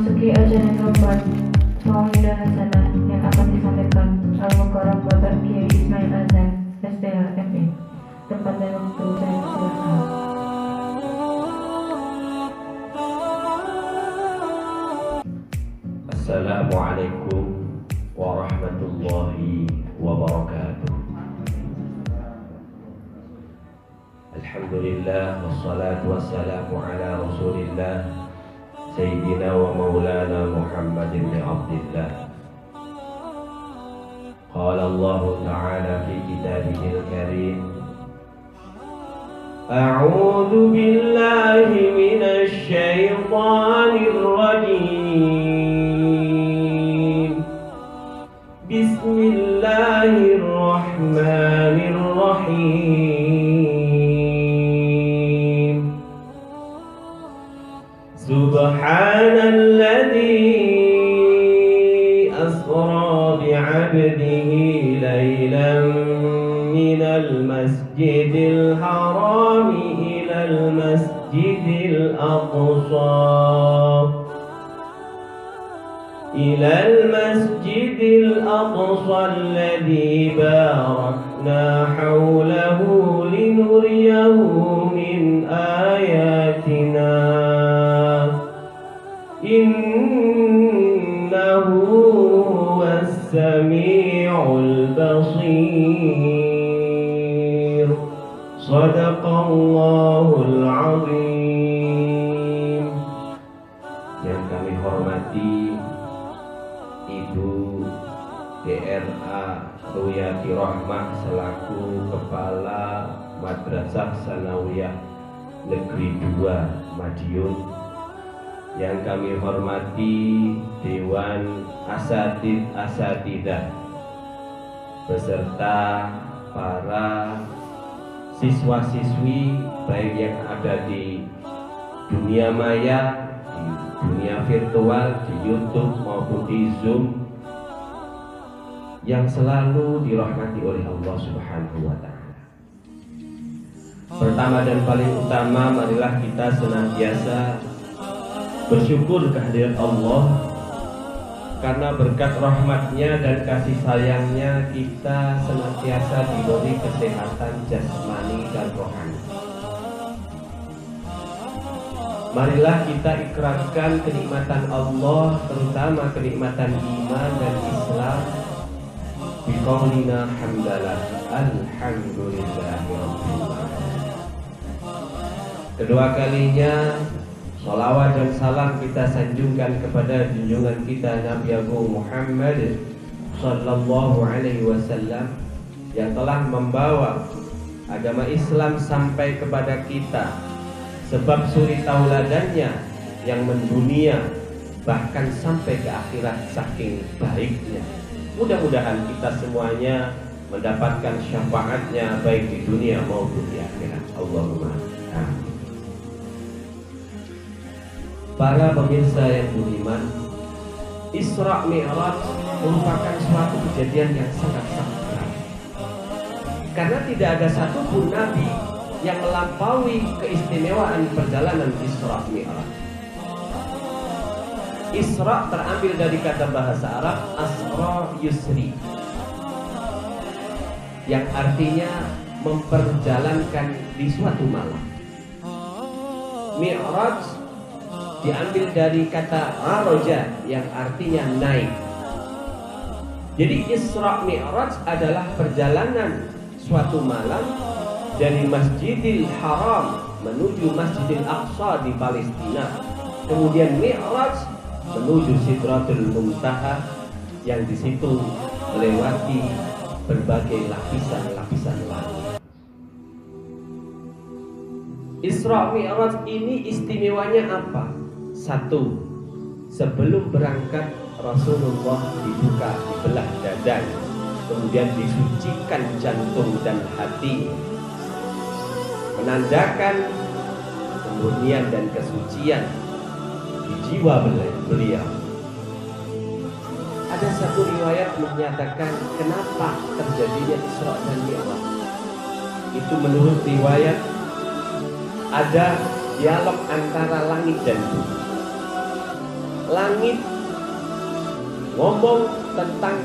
Memasuki acara yang keempat, Maulida Hasanah yang akan disampaikan Al-Mukarram Bapak Kiai Ismail Azan, STH ME. Tempat dan waktu saya silakan. Assalamualaikum warahmatullahi wabarakatuh. Alhamdulillah wassalatu wassalamu ala Rasulillah Sayyidina wa maulana Muhammadin bin Abdillah. Qala Allah Ta'ala fi kitabihil karim, A'udzu billahi minasy syaithanir rajim. Bismillahirrahmanirrahim. Subhanalladzi asra bi'abdihi laylan minal masjidil harami ilal masjidil aqsa إلى المسجد الأقصى الذي باركنا حوله لنريه من آياتنا إنه هو السميع البصير صدق الله العظيم. Yang kami hormati Ibu DRA Ruyati Rahmah selaku Kepala Madrasah Sanawiyah Negeri 2 Madiun. Yang kami hormati Dewan Asatidah beserta para siswa-siswi baik yang ada di dunia maya, di dunia virtual, di YouTube maupun di Zoom, yang selalu dirahmati oleh Allah Subhanahu wa Ta'ala. Pertama dan paling utama, marilah kita senantiasa bersyukur kehadirat Allah, karena berkat rahmatnya dan kasih sayangnya kita senantiasa diberi kesehatan jasmani dan rohani. Marilah kita ikrarkan kenikmatan Allah, terutama kenikmatan iman dan Islam, biqaulina hamdalah alhamdulillahirabbil alamin. Kedua kalinya sholawat dan salam kita sanjungkan kepada junjungan kita Nabi Agung Muhammad sallallahu alaihi wasallam yang telah membawa agama Islam sampai kepada kita. Sebab suri tauladannya yang mendunia bahkan sampai ke akhirat saking baiknya. Mudah-mudahan kita semuanya mendapatkan syafaatnya baik di dunia maupun di akhirat. Allahumma amin. Para pemirsa yang budiman, Isra Mi'raj merupakan suatu kejadian yang sangat sakral. Karena tidak ada satupun nabi yang melampaui keistimewaan perjalanan Isra Mi'raj. Isra terambil dari kata bahasa Arab asra yusri, yang artinya memperjalankan di suatu malam. Mi'raj diambil dari kata araja yang artinya naik. Jadi Isra Mi'raj adalah perjalanan suatu malam dari Masjidil Haram menuju Masjidil Aqsa di Palestina, kemudian Mi'raj menuju Sidratul Muntaha yang di situ melewati berbagai lapisan-lapisan langit. Isra Mi'raj ini istimewanya apa? Satu, sebelum berangkat Rasulullah dibuka, dibelah dadanya, kemudian disucikan jantung dan hati, menandakan kemurnian dan kesucian di jiwa beliau. Ada satu riwayat menyatakan kenapa terjadinya Isra dan Mi'raj. Itu menurut riwayat ada dialog antara langit dan bumi. langit ngomong tentang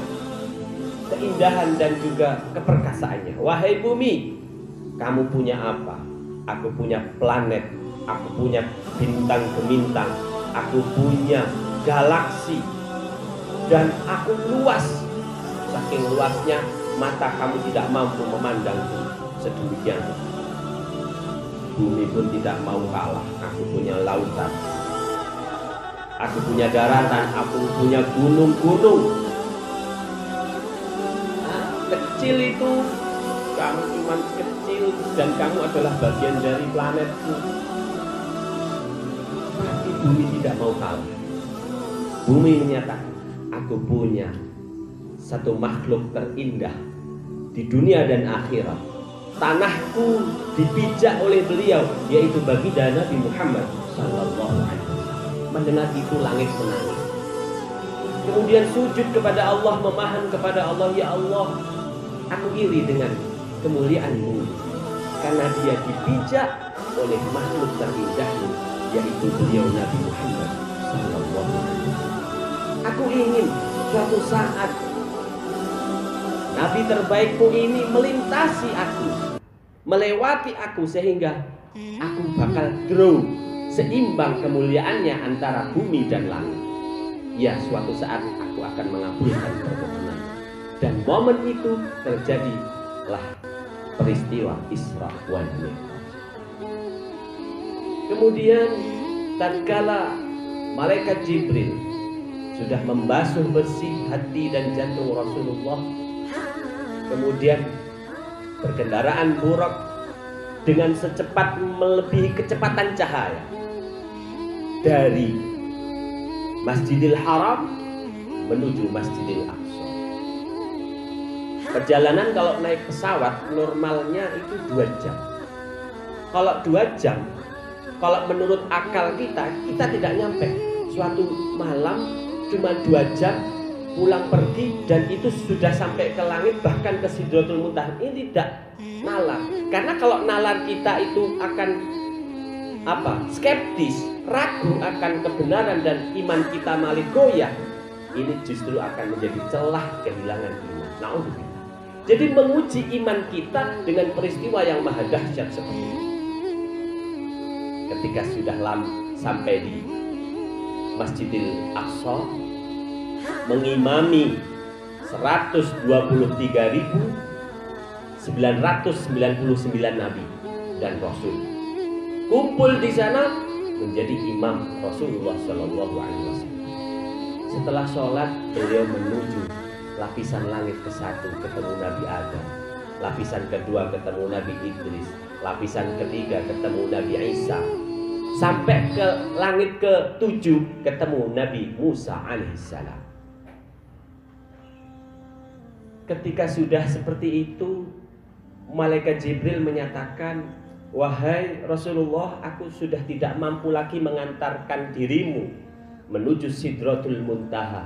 keindahan dan juga keperkasaannya. Wahai bumi, kamu punya apa? Aku punya planet, aku punya bintang gemintang, aku punya galaksi, dan aku luas. Saking luasnya mata kamu tidak mampu memandangku sedemikian. Bumi pun tidak mau kalah. Aku punya lautan, aku punya daratan, aku punya gunung-gunung. Kecil itu, kamu cuma kecil dan kamu adalah bagian dari planetku. Tapi bumi tidak mau kalah. Bumi menyatakan, aku punya satu makhluk terindah di dunia dan akhirat. Tanahku dipijak oleh beliau, yaitu baginda Nabi Muhammad sallallahu alaihi wasallam. Mendengar itu langit menangis. Kemudian sujud kepada Allah, memohon kepada Allah, ya Allah, aku iri dengan kemuliaan-Mu karena dia dipijak oleh makhluk terindahmu, yaitu beliau Nabi Muhammad sallallahu alaihi wasallam. Aku ingin suatu saat Nabi terbaikmu ini melintasi aku, melewati aku, sehingga aku bakal grow seimbang kemuliaannya antara bumi dan langit. Ya, suatu saat aku akan mengabulkan permohonan. Dan momen itu terjadilah peristiwa Isra wal Mi'raj. Kemudian tatkala malaikat Jibril sudah membasuh bersih hati dan jantung Rasulullah, kemudian berkendaraan buraq dengan secepat melebihi kecepatan cahaya dari Masjidil Haram menuju Masjidil Aqsa. Perjalanan kalau naik pesawat normalnya itu 2 jam. Kalau 2 jam, kalau menurut akal kita tidak nyampe. Suatu malam cuma 2 jam pulang pergi, dan itu sudah sampai ke langit, bahkan ke Sidratul Muntaha. Ini tidak nalar. Karena kalau nalar kita itu akan skeptis, ragu akan kebenaran, dan iman kita malah goyah. Ini justru akan menjadi celah kehilangan iman. Na'udzubillah. Jadi menguji iman kita dengan peristiwa yang maha dahsyat seperti ini. Ketika sudah sampai di Masjidil Aqsa, mengimami 123.999 nabi dan rasul, kumpul di sana menjadi imam Rasulullah Shallallahu Alaihi Wasallam. Setelah sholat, beliau menuju lapisan langit ke-1, ketemu Nabi Adam. Lapisan kedua ketemu Nabi Idris. Lapisan ketiga ketemu Nabi Isa. Sampai ke langit ke-7 ketemu Nabi Musa alaihissalam. Ketika sudah seperti itu, malaikat Jibril menyatakan, wahai Rasulullah, aku sudah tidak mampu lagi mengantarkan dirimu menuju Sidratul Muntaha.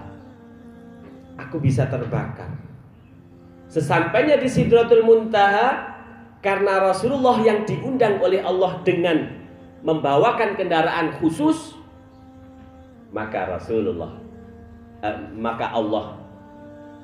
Aku bisa terbakar. Sesampainya di Sidratul Muntaha, karena Rasulullah yang diundang oleh Allah dengan membawakan kendaraan khusus, maka Allah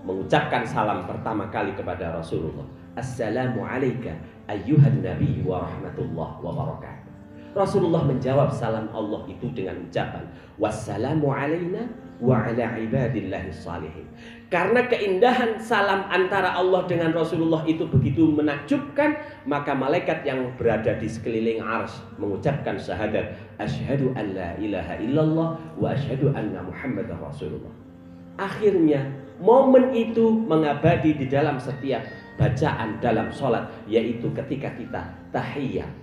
mengucapkan salam pertama kali kepada Rasulullah. Assalamu alayka ayyuhan nabi wa rahmatullah wa barakatuh. Rasulullah menjawab salam Allah itu dengan ucapan wassalamu alayna wa ala ibadillahi salihin. Karena keindahan salam antara Allah dengan Rasulullah itu begitu menakjubkan, maka malaikat yang berada di sekeliling arsy mengucapkan syahadat asyhadu an la ilaha illallah wa asyhadu anna muhammadar rasulullah. Akhirnya momen itu mengabadi di dalam setiap bacaan dalam sholat, yaitu ketika kita tahiyat.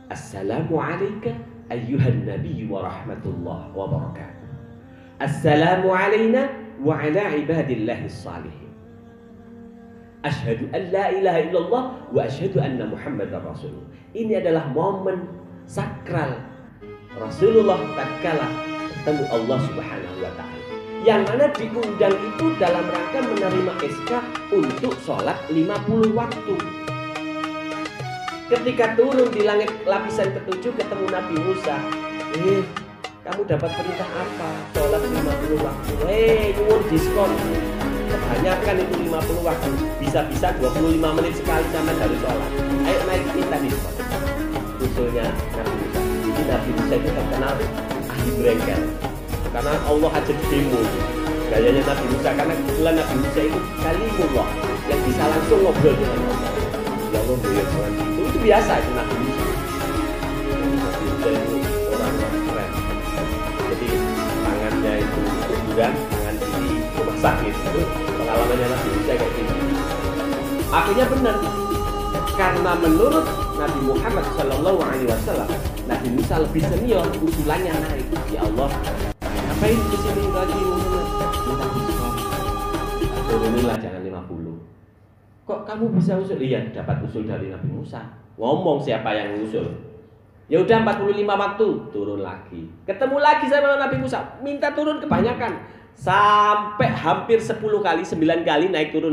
Assalamu alayka ayyuhan nabi wa rahmatullah wa barakatuh. Assalamu alayna wa ala ibadillahi salihin. Asyhadu an la ilaha illallah wa asyhadu anna muhammadar rasulullah. Ini adalah momen sakral Rasulullah tatkala bertemu Allah Subhanahu wa taala, yang mana diundang itu dalam rangka menerima SK untuk sholat 50 waktu. Ketika turun di langit lapisan ke-7 ketemu Nabi Musa, Kamu dapat perintah apa? Sholat 50 waktu. Nyuwun diskon. Kebanyakan itu 50 waktu. Bisa-bisa 25 menit sekali sama dari sholat. Ayo naik minta diskon. Usulnya Nabi Musa. Jadi Nabi Musa itu terkenal ahli brengkel. Karena Allah aja di demo. Gayanya Nabi Musa. Karena kebetulan Nabi Musa itu kalimullah. Yang bisa langsung ngobrol dengan Allah. Ya Allah, ya Tuhan. Itu biasa itu Nabi Musa. Nabi Musa itu orang keren. Jadi tangannya itu kuburan, tangan kiri rumah sakit. Itu pengalamannya Nabi Musa kayak gitu. Akhirnya benar. Karena menurut Nabi Muhammad SAW, Nabi Musa lebih senior, usulannya naik. Ya Allah, ngapain kesini lagi Muhammad? Minta diskon. Turunilah jangan 50. Kok kamu bisa usul? Iya, dapat usul dari Nabi Musa. Ngomong siapa yang usul. Ya udah 45 waktu, turun lagi. Ketemu lagi sama Nabi Musa, minta turun kebanyakan. Sampai hampir 10 kali, 9 kali naik turun,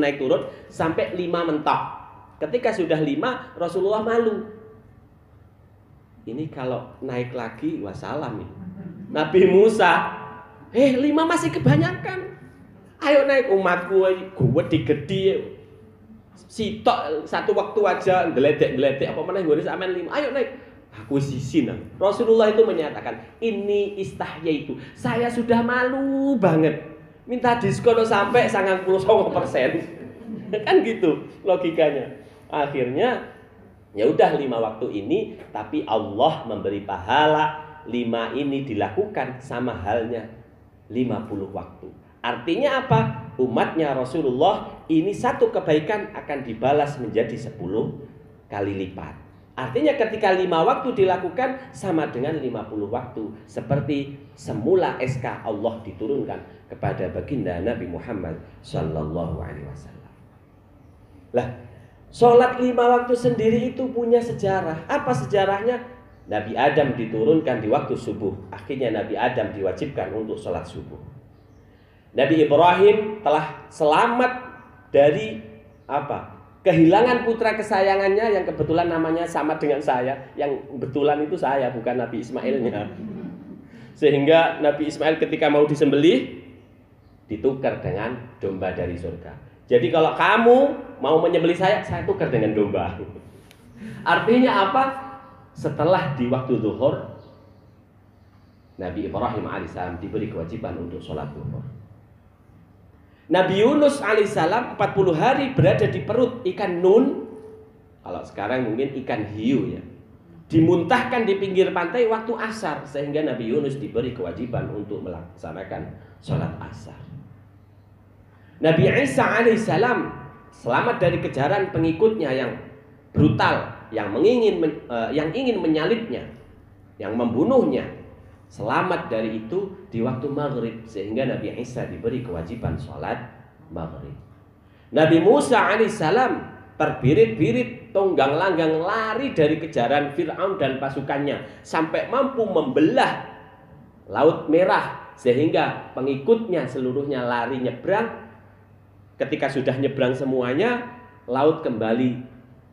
sampai 5 mentok. Ketika sudah 5, Rasulullah malu. Ini kalau naik lagi, wassalam nih. Nabi Musa, 5 masih kebanyakan. Ayo naik umatku, gue digede. Sitok satu waktu aja geledek apa mana gue sampean 5. Ayo naik. Aku sisin. Rasulullah itu menyatakan, ini istahya itu. Saya sudah malu banget. Minta diskon sampai 99%. Kan gitu logikanya. Akhirnya ya udah 5 waktu ini, tapi Allah memberi pahala 5 ini dilakukan sama halnya 50 waktu. Artinya apa? Umatnya Rasulullah ini satu kebaikan akan dibalas menjadi 10 kali lipat. Artinya ketika 5 waktu dilakukan sama dengan 50 waktu. Seperti semula SK Allah diturunkan kepada baginda Nabi Muhammad Sallallahu Alaihi Wasallam. Lah, sholat 5 waktu sendiri itu punya sejarah. Apa sejarahnya? Nabi Adam diturunkan di waktu subuh. Akhirnya Nabi Adam diwajibkan untuk sholat subuh. Nabi Ibrahim telah selamat dari apa? Kehilangan putra kesayangannya yang kebetulan namanya sama dengan saya. Yang betulan itu saya, bukan Nabi Ismailnya. Sehingga Nabi Ismail ketika mau disembelih ditukar dengan domba dari surga. Jadi kalau kamu mau menyembelih saya tukar dengan domba. Artinya apa? Setelah di waktu zuhur, Nabi Ibrahim alaihissalam diberi kewajiban untuk sholat zuhur. Nabi Yunus alaihissalam 40 hari berada di perut ikan nun. Kalau sekarang mungkin ikan hiu ya. Dimuntahkan di pinggir pantai waktu asar. Sehingga Nabi Yunus diberi kewajiban untuk melaksanakan sholat asar. Nabi Isa alaihissalam selamat dari kejaran pengikutnya yang brutal, yang ingin menyalibnya, yang membunuhnya. Selamat dari itu di waktu maghrib. Sehingga Nabi Isa diberi kewajiban sholat maghrib. Nabi Musa alaihissalam terbirit-birit, tunggang langgang lari dari kejaran Fir'aun dan pasukannya. Sampai mampu membelah Laut Merah. Sehingga pengikutnya seluruhnya lari nyebrang. Ketika sudah nyebrang semuanya, laut kembali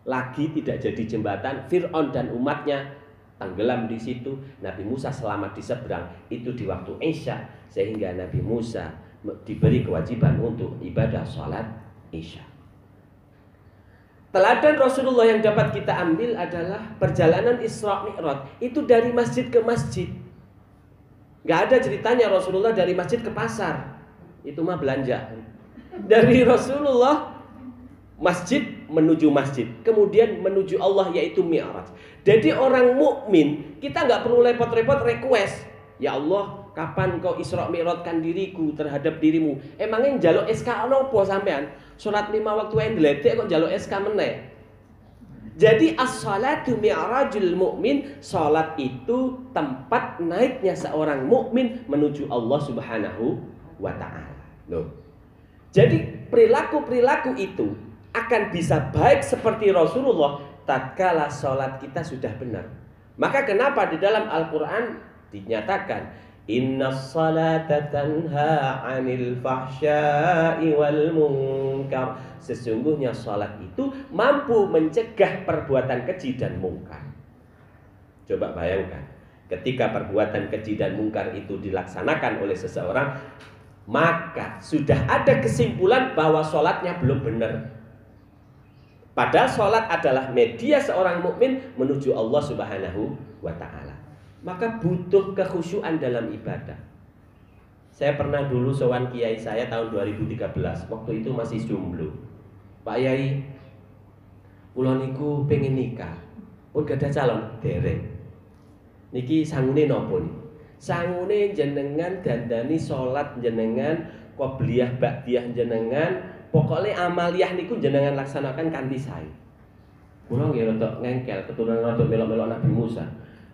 lagi tidak jadi jembatan. Fir'aun dan umatnya tenggelam di situ. Nabi Musa selamat di seberang. Itu di waktu Isya. Sehingga Nabi Musa diberi kewajiban untuk ibadah sholat Isya. Teladan Rasulullah yang dapat kita ambil adalah perjalanan Isra Mi'raj. Itu dari masjid ke masjid. Gak ada ceritanya Rasulullah dari masjid ke pasar. Itu mah belanja. Dari Rasulullah masjid menuju masjid, kemudian menuju Allah, yaitu Mi'raj. Jadi orang mukmin kita nggak perlu repot-repot request. Ya Allah, kapan kau Isra Mi'rajkan diriku terhadap dirimu? Emangnya njaluk SK nopo sampean? Salat 5 waktu yang diledek kok njaluk SK meneh? Jadi as-salatu mi'rajul mu'min, salat itu tempat naiknya seorang mukmin menuju Allah Subhanahu wa taala. Loh. Jadi perilaku-perilaku itu akan bisa baik seperti Rasulullah tatkala salat kita sudah benar. Maka kenapa di dalam Al-Qur'an dinyatakan innas salata tanha 'anil fahsya'i wal munkar. Sesungguhnya salat itu mampu mencegah perbuatan keji dan mungkar. Coba bayangkan, Ketika perbuatan keji dan mungkar itu dilaksanakan oleh seseorang, maka sudah ada kesimpulan bahwa sholatnya belum benar. Padahal sholat adalah media seorang mukmin menuju Allah Subhanahu wa Ta'ala. Maka butuh kekhusyuan dalam ibadah. Saya pernah dulu sowan kiai saya tahun 2013. Waktu itu masih jomblo. Pak Yai, kula niku pengen nikah. Pun gak ada calon, dereng. Niki sangune nopo nih? Sangune jenengan dandani sholat jenengan, qobliyah ba'diyah jenengan, pokoknya amaliyah niku jenengan laksanakan kanthi sae. Kula nggih rada ngengkel, keturunan rada melok-melok Nabi Musa.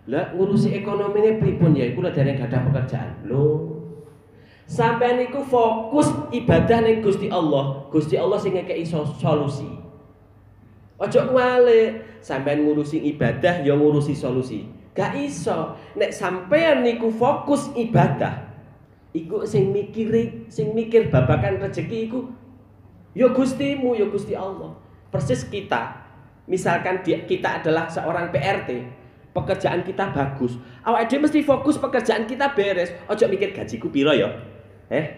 Lah ngurusi ekonomine pripun ya? Kula dereng gadah pekerjaan. Lho, sampeyan niku fokus ibadah ning Gusti Allah. Gusti Allah sing ngekeki solusi. Ojo kuwalik, sampeyan ngurusi ibadah ya ngurusi solusi. Gak iso. Nek sampeyan niku fokus ibadah, iku sing mikir babakan rezeki iku ya Gustimu, ya Gusti Allah. Persis kita, misalkan kita adalah seorang PRT, pekerjaan kita bagus, awake dhewe mesti fokus pekerjaan kita beres. Ojo mikir gajiku piro ya,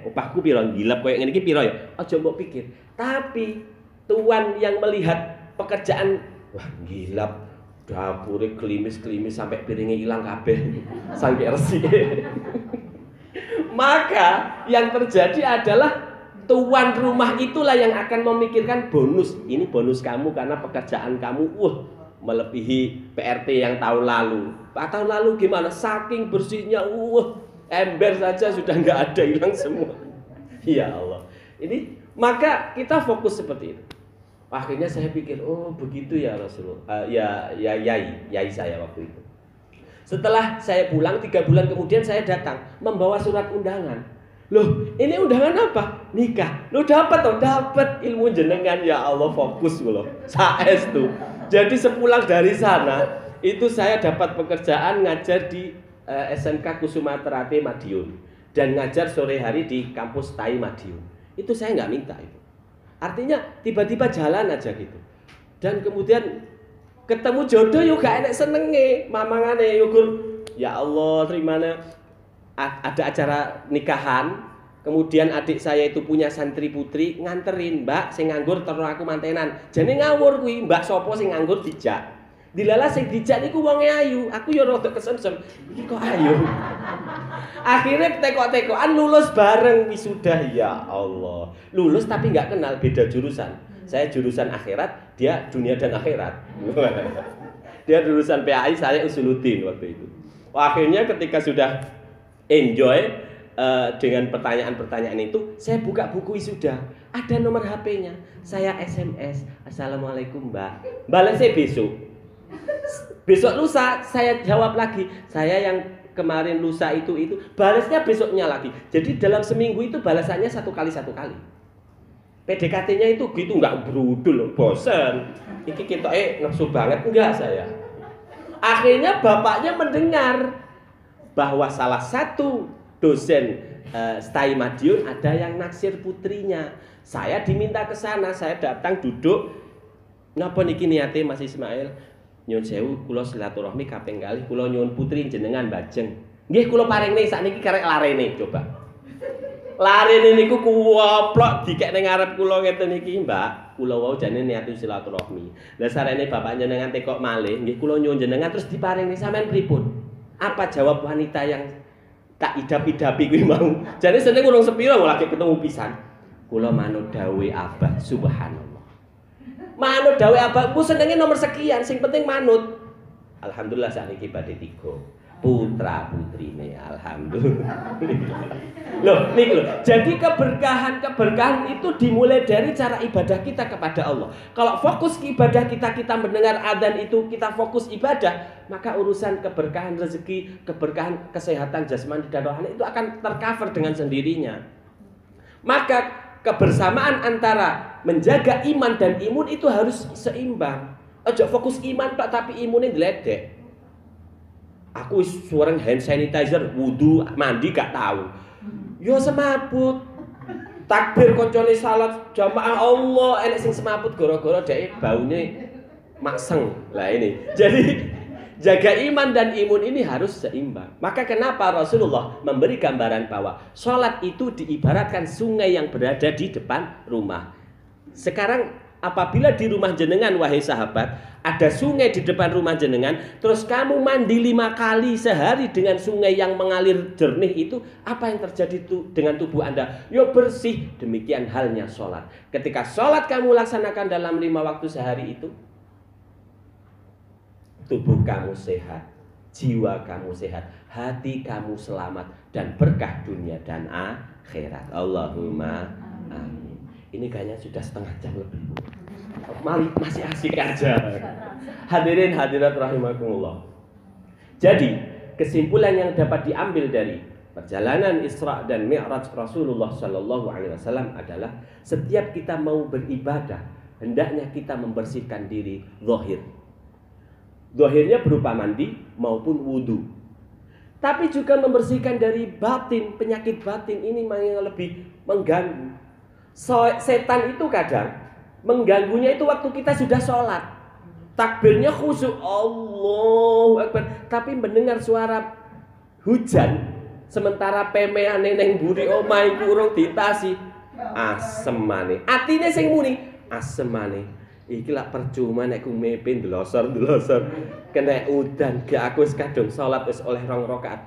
upahku piro, gilap koyo ngene iki piro ya. Ojo mbok pikir. Tapi Tuhan yang melihat pekerjaan, wah gilap, dapure klimis-klimis sampai piringnya hilang kabeh, sampai resik. Maka yang terjadi adalah tuan rumah itulah yang akan memikirkan bonus. Ini bonus kamu karena pekerjaan kamu melebihi PRT yang tahun lalu. Tahun lalu gimana? Saking bersihnya, ember saja sudah nggak ada, hilang semua. Ya Allah. Ini maka kita fokus seperti itu. Akhirnya saya pikir, oh begitu ya Rasulullah. Yai saya waktu itu. Setelah saya pulang 3 bulan kemudian saya datang membawa surat undangan. Loh, ini undangan apa? Nikah. Loh, dapat ilmu jenengan, ya Allah, fokus loh. Saestu. Jadi sepulang dari sana, itu saya dapat pekerjaan ngajar di SMK Kusuma Terape Madiun dan ngajar sore hari di kampus Tai Madiun. Itu saya nggak minta itu. Artinya tiba-tiba jalan aja gitu. Dan kemudian ketemu jodoh yuk gak enak senenge, mamangane yukur. Ya Allah, terimana. Ada acara nikahan, kemudian adik saya itu punya santri putri nganterin, Mbak sing nganggur terus aku mantenan. Jane ngawur kuwi, Mbak sapa sing nganggur dijak. Dilala sing dijak niku wonge ayu. Aku ya rada kesem-sem. Iki kok ayu. Akhirnya tekok-tekokan lulus bareng wisuda, ya Allah. Lulus tapi nggak kenal, beda jurusan. Saya jurusan akhirat, dia dunia dan akhirat. Dia jurusan PAI, saya usuluddin waktu itu. Akhirnya ketika sudah enjoy dengan pertanyaan-pertanyaan itu, saya buka buku wisuda. Ada nomor HP-nya. Saya SMS, Assalamualaikum Mbak. Balasnya besok. Besok lusa saya jawab lagi. Saya yang kemarin lusa itu balasnya besoknya lagi. Jadi dalam seminggu itu balasannya 1 kali 1 kali. PDKT-nya itu gitu, nggak berudul, bosen. Iki kita nafsu banget, enggak saya. Akhirnya bapaknya mendengar bahwa salah satu dosen STAI Madiun ada yang naksir putrinya. Saya diminta ke sana, saya datang duduk. Napa niki niate Mas Ismail? Nyuwun sewu, kula silaturahmi kaping kalih, kula nyuwun putri jenengan bajeng. Nggih kula paringne sakniki karek larene, coba. Larene niku kuwoplok dikek ning ngarep kula ngeten iki, Mbak. Kula wau jane niate silaturahmi. Lah sarene bapak jenengan tekok malih, nggih kula nyuwun jenengan terus diparingne sampean pripun? Apa jawab wanita yang tak idap-idapi kuwi mau? Jane seneng urung sepira lagi ketemu pisan. Kula manut dawuhe Abah, subhanallah. Manut dawuhe Abah, ku senenge nomor sekian, sing penting manut. Alhamdulillah sakniki badhe 3. Putra putrine, alhamdulillah. Loh, niku lho. Jadi keberkahan itu dimulai dari cara ibadah kita kepada Allah. Kalau fokus ke ibadah kita mendengar adzan itu, kita fokus ibadah, maka urusan keberkahan rezeki, keberkahan kesehatan jasmani dan rohani itu akan tercover dengan sendirinya. Maka kebersamaan antara menjaga iman dan imun itu harus seimbang. Ojo fokus iman tok tapi imunnya diledek. Aku suarang hand sanitizer, wudu, mandi gak tahu. Yo semaput. Takbir koncone salat jamaah Allah, enek sing semaput gara-gara dhek baune makseng. Lah ini. Jaga iman dan imun ini harus seimbang. Maka kenapa Rasulullah memberi gambaran bahwa sholat itu diibaratkan sungai yang berada di depan rumah. Sekarang apabila di rumah jenengan, wahai sahabat, ada sungai di depan rumah jenengan, terus kamu mandi 5 kali sehari dengan sungai yang mengalir jernih itu, apa yang terjadi dengan tubuh Anda? Ya bersih. Demikian halnya sholat. Ketika sholat kamu laksanakan dalam 5 waktu sehari itu, tubuh kamu sehat, jiwa kamu sehat, hati kamu selamat, dan berkah dunia dan akhirat. Allahumma amin. Ini kayaknya sudah setengah jam lebih. Masih asik aja. Hadirin hadirat rahimakumullah. Jadi kesimpulan yang dapat diambil dari perjalanan Isra dan Mi'raj Rasulullah Shallallahu Alaihi Wasallam adalah setiap kita mau beribadah hendaknya kita membersihkan diri zahir. Zahirnya berupa mandi maupun wudhu. Tapi juga membersihkan dari batin. Penyakit batin ini yang lebih mengganggu. Setan itu kadang mengganggunya itu waktu kita sudah sholat. Takbirnya khusyuk, Allahu Akbar. Tapi mendengar suara hujan, sementara pemean neneng buri omah iku urung ditasi, asem maneh. Atine sing muni, asem maneh. Iki lak percuma nek ku mepin delosor-delosor kena udan gak aku wis kadung salat wis oleh 2 rakaat.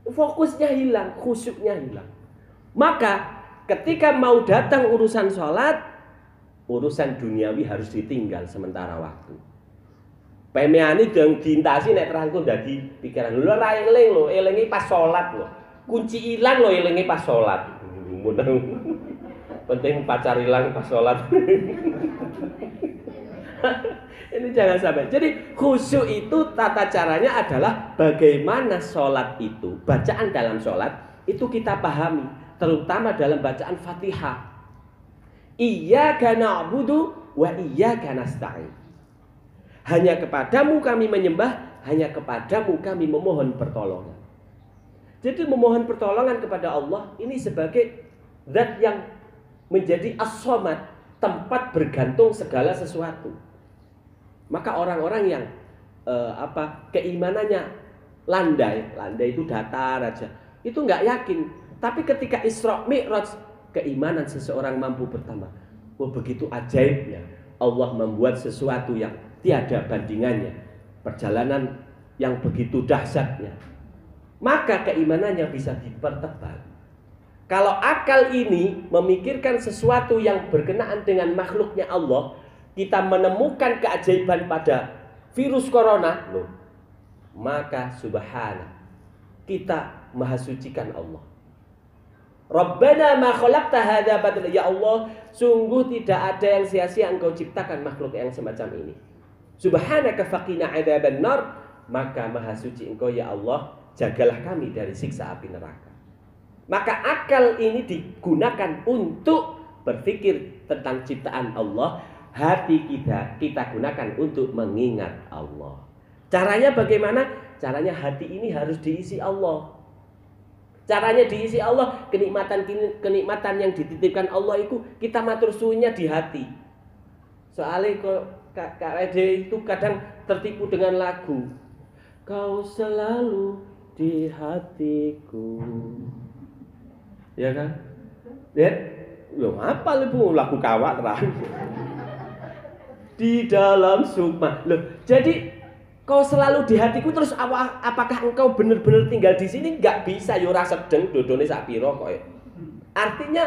Fokusnya hilang, khusyuknya hilang. Maka ketika mau datang urusan salat, urusan duniawi harus ditinggal sementara waktu. Pemeane dong diintasi nek terangku dadi pikiran. Lho ra eling lho, elingi pas salat lho. Kunci ilang lho elingi pas salat. Penting pacar hilang pas sholat. Ini jangan sampai. Jadi khusyuk itu tata caranya adalah bagaimana sholat itu, bacaan dalam sholat itu kita pahami, terutama dalam bacaan Fatihah. Iyyaka na'budu wa iyyaka nasta'in. Hanya kepadamu kami menyembah, hanya kepadamu kami memohon pertolongan. Jadi memohon pertolongan kepada Allah ini sebagai zat yang menjadi as-somad, tempat bergantung segala sesuatu. Maka orang-orang yang keimanannya landai itu datar aja, itu nggak yakin. Tapi ketika Isra Mi'raj, keimanan seseorang mampu bertambah. Oh begitu ajaibnya Allah membuat sesuatu yang tiada bandingannya, perjalanan yang begitu dahsyatnya. Maka keimanannya bisa dipertebal. Kalau akal ini memikirkan sesuatu yang berkenaan dengan makhluknya Allah, kita menemukan keajaiban pada virus corona, loh, maka subhana, kita maha sucikan Allah. Rabbana ma khalaqta hadza batila, ya Allah, sungguh tidak ada yang sia-sia Engkau ciptakan makhluk yang semacam ini. Subhanaka faqina adzaban nar, maka maha suci Engkau ya Allah, jagalah kami dari siksa api neraka. Maka akal ini digunakan untuk berpikir tentang ciptaan Allah. Hati kita gunakan untuk mengingat Allah. Caranya bagaimana? Caranya hati ini harus diisi Allah. Caranya diisi Allah, kenikmatan yang dititipkan Allah itu kita matur suwunnya di hati. Soalnya Kak Ede itu kadang tertipu dengan lagu. Kau selalu di hatiku. Ya kan? Lihat, loh apa lu lagu kawat di dalam sukma. Loh, jadi kau selalu di hatiku, terus apakah engkau benar-benar tinggal di sini? Enggak bisa, yo ora sedeng dodone sak pira kok. Artinya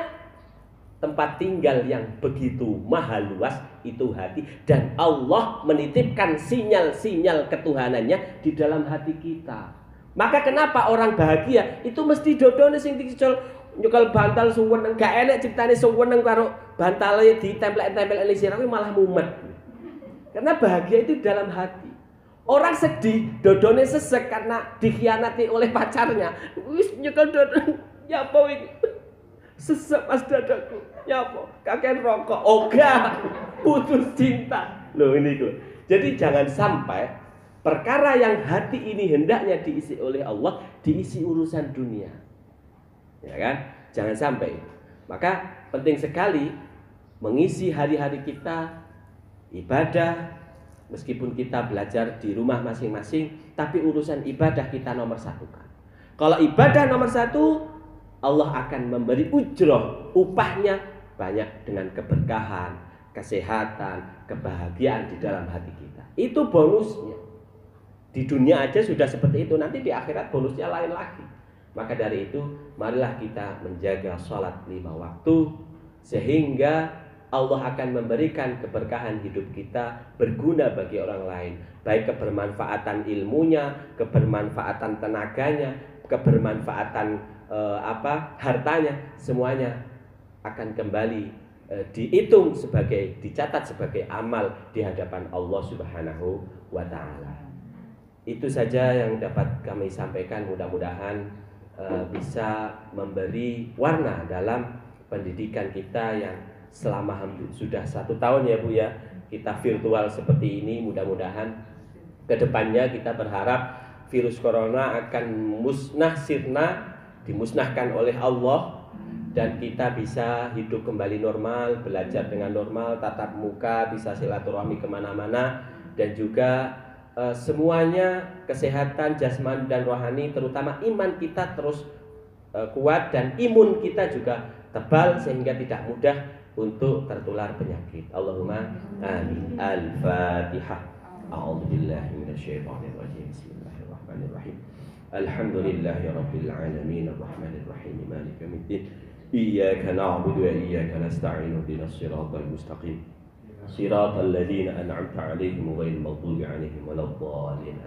tempat tinggal yang begitu maha luas itu hati, dan Allah menitipkan sinyal-sinyal ketuhanannya di dalam hati kita. Maka kenapa orang bahagia itu mesti dodone sing dicol nyekal bantal suweneng, gak enek ciptane suweneng karo bantale ditempel-tempel ning sirah malah mumet. Karena bahagia itu dalam hati. Orang sedih, dodone sesek karena dikhianati oleh pacarnya. Wis nyekel dodon, ya apa iki? Sesek pas dadaku. Ya apa? Kakek rokok. Oga, putus cinta. Loh ini tuh. Jadi jangan sampai perkara yang hati ini hendaknya diisi oleh Allah diisi urusan dunia. Ya kan? Jangan sampai. Maka penting sekali mengisi hari-hari kita ibadah, Meskipun kita belajar di rumah masing-masing, tapi urusan ibadah kita nomor satukan. Kalau ibadah nomor satu, Allah akan memberi ujroh, upahnya banyak dengan keberkahan, kesehatan, kebahagiaan di dalam hati kita. Itu bonusnya. Di dunia aja sudah seperti itu, nanti di akhirat bonusnya lain lagi. Maka dari itu, marilah kita menjaga sholat 5 waktu, sehingga Allah akan memberikan keberkahan hidup kita, berguna bagi orang lain, baik kebermanfaatan ilmunya, kebermanfaatan tenaganya, kebermanfaatan hartanya, semuanya akan kembali dihitung sebagai, dicatat sebagai amal di hadapan Allah Subhanahu wa Ta'ala. Itu saja yang dapat kami sampaikan, mudah-mudahan bisa memberi warna dalam pendidikan kita yang selama sudah 1 tahun ya Bu ya, kita virtual seperti ini. Mudah-mudahan kedepannya kita berharap virus corona akan musnah sirna, dimusnahkan oleh Allah, dan kita bisa hidup kembali normal, belajar dengan normal, tatap muka, bisa silaturahmi kemana-mana, dan juga semuanya kesehatan jasmani dan rohani, terutama iman kita terus kuat dan imun kita juga tebal sehingga tidak mudah untuk tertular penyakit. Allahumma amin. Al-Fatihah. A'udzubillahi minasyaitonirrajim. Bismillahirrahmanirrahim. Alhamdulillahirabbil alamin arrahmanir rahim maliki yaumiddin. Iyyaka na'budu wa iyyaka nasta'in ihdinas siratal mustaqim. Siratal ladzina an'amta 'alaihim ghairil maghdubi 'alaihim waladdallin.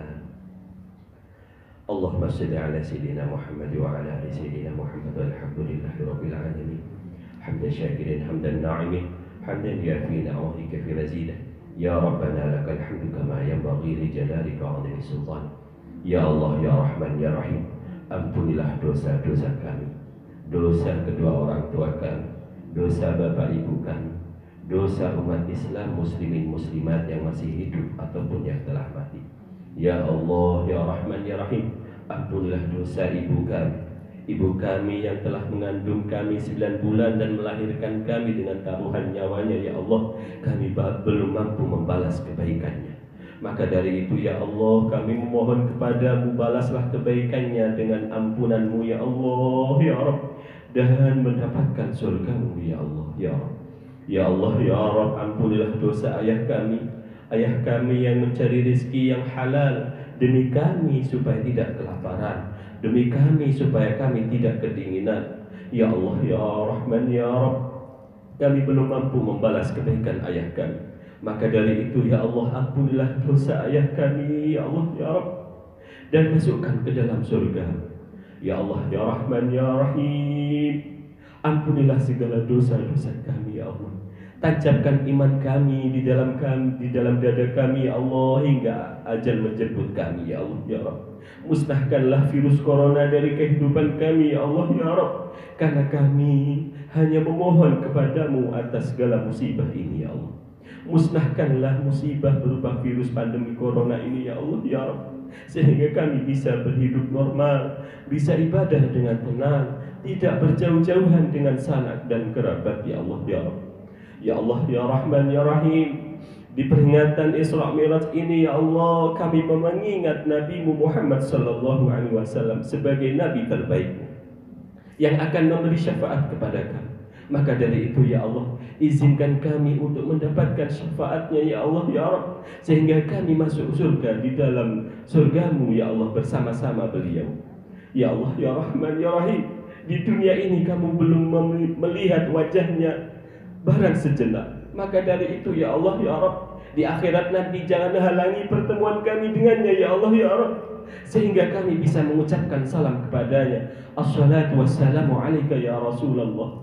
Allahumma shalli 'ala sayyidina Muhammad wa 'ala ali sayyidina Muhammad walhamdulillahirabbil alamin. حمد شاكر حمدا ناعم حمدا يافي نعمه كثير مزيدا يا ربنا لك الحمد كما ينبغي لجلالك وعظيم سلطانك يا الله يا رحمن يا رحيم. Ampunilah dosa-dosa kami, dosa kedua orang tua kami, dosa bapak ibu kami, dosa umat Islam muslimin muslimat yang masih hidup ataupun yang telah mati. Ya Allah ya Rahman ya Rahim, ampunilah dosa ibu kami, ibu kami yang telah mengandung kami 9 bulan dan melahirkan kami dengan taruhan nyawanya. Ya Allah, kami belum mampu membalas kebaikannya. Maka dari itu ya Allah, kami memohon kepadamu, balaslah kebaikannya dengan ampunanmu ya Allah ya Rabb, dan mendapatkan surgamu ya Allah ya Rabb. Ya Allah ya Rabb, ampunilah dosa ayah kami yang mencari rezeki yang halal demi kami supaya tidak kelaparan, demi kami supaya kami tidak kedinginan. Ya Allah ya Rahman ya Rabb, kami belum mampu membalas kebaikan ayah kami. Maka dari itu ya Allah, ampunilah dosa ayah kami ya Allah ya Rabb, dan masukkan ke dalam surga. Ya Allah ya Rahman ya Rahim, ampunilah segala dosa-dosa kami ya Allah. Tancapkan iman kami di dalam dada kami ya Allah, hingga ajal menjemput kami ya Allah ya Rabb. Musnahkanlah virus corona dari kehidupan kami ya Allah ya Rabb, karena kami hanya memohon kepadamu atas segala musibah ini ya Allah. Musnahkanlah musibah berupa virus pandemi corona ini ya Allah ya Rabb, sehingga kami bisa berhidup normal, bisa ibadah dengan tenang, tidak berjauh-jauhan dengan sanak dan kerabat ya Allah ya Rabb. Ya Allah ya Rahman ya Rahim, di peringatan Isra Mi'raj ini ya Allah, kami mengingat Nabi Muhammad sallallahu alaihi wasallam sebagai nabi terbaikmu yang akan memberi syafaat kepada kami. Maka dari itu ya Allah, izinkan kami untuk mendapatkan syafaatnya ya Allah ya Rabb, sehingga kami masuk surga di dalam surgamu ya Allah bersama-sama beliau. Ya Allah ya Rahman ya Rahim, di dunia ini kamu belum melihat wajahnya barang sejenak. Maka dari itu ya Allah ya Rabb, di akhirat nanti jangan halangi pertemuan kami dengannya ya Allah ya Rabb, sehingga kami bisa mengucapkan salam kepadanya. Assalatu wassalamu alaika ya Rasulullah.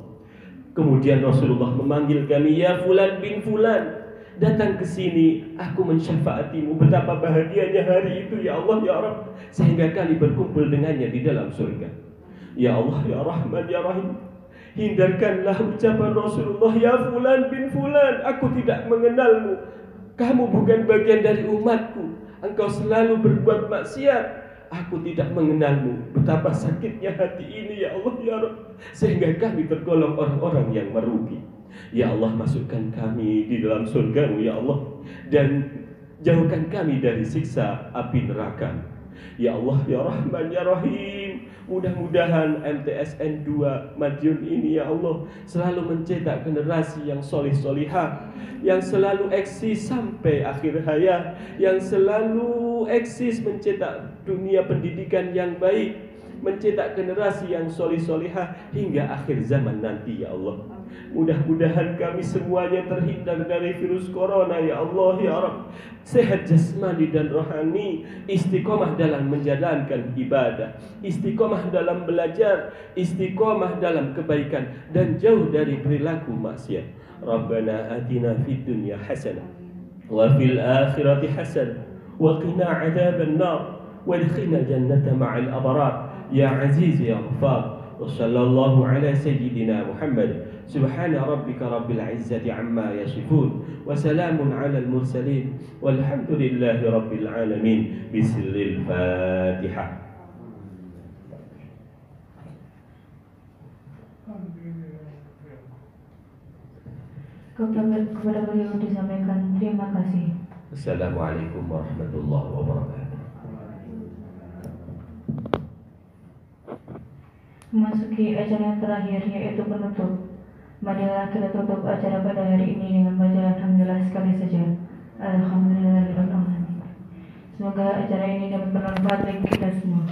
Kemudian Rasulullah memanggil kami, ya Fulan bin Fulan, datang ke sini, aku mensyafaatimu. Betapa bahagianya hari itu ya Allah ya Rabb, sehingga kami berkumpul dengannya di dalam surga. Ya Allah ya Rahman ya Rahim, hindarkanlah ucapan Rasulullah, ya Fulan bin Fulan, aku tidak mengenalmu, kamu bukan bagian dari umatku, engkau selalu berbuat maksiat, aku tidak mengenalmu. Betapa sakitnya hati ini ya Allah ya Rabb, sehingga kami tergolong orang-orang yang merugi. Ya Allah, masukkan kami di dalam surgamu ya Allah, dan Jauhkan kami dari siksa api neraka. Ya Allah, ya Rahman, ya Rahim, mudah-mudahan MTSN 2 Madiun ini ya Allah selalu mencetak generasi yang solih-solihah, yang selalu eksis sampai akhir hayat, yang selalu eksis mencetak dunia pendidikan yang baik, mencetak generasi yang solih-solihah hingga akhir zaman nanti ya Allah. Mudah-mudahan kami semuanya terhindar dari virus corona ya Allah ya Rabb. Sehat jasmani dan rohani, istiqomah dalam menjalankan ibadah, istiqomah dalam belajar, istiqomah dalam kebaikan, dan jauh dari perilaku maksiat. Rabbana atina fid dunya hasanah wa fil akhirati hasanah wa qina adzaban nar wa adkhilna jannata ma'al abrar ya aziz ya ghaffar. Wa sallallahu ala sayyidina Muhammad. Subhana rabbika rabbil izzati amma yasifun wa salamun ala al-mursalin walhamdulillahi rabbil alamin. Bismillahil Fatihah. Kepada beliau disampaikan terima kasih. Assalamualaikum warahmatullahi wabarakatuh. Memasuki acara yang terakhir yaitu penutup. Marilah kita tutup acara pada hari ini dengan baca alhamdulillah sekali saja. Alhamdulillahirabbil alamin. Semoga acara ini dapat bermanfaat bagi kita semua.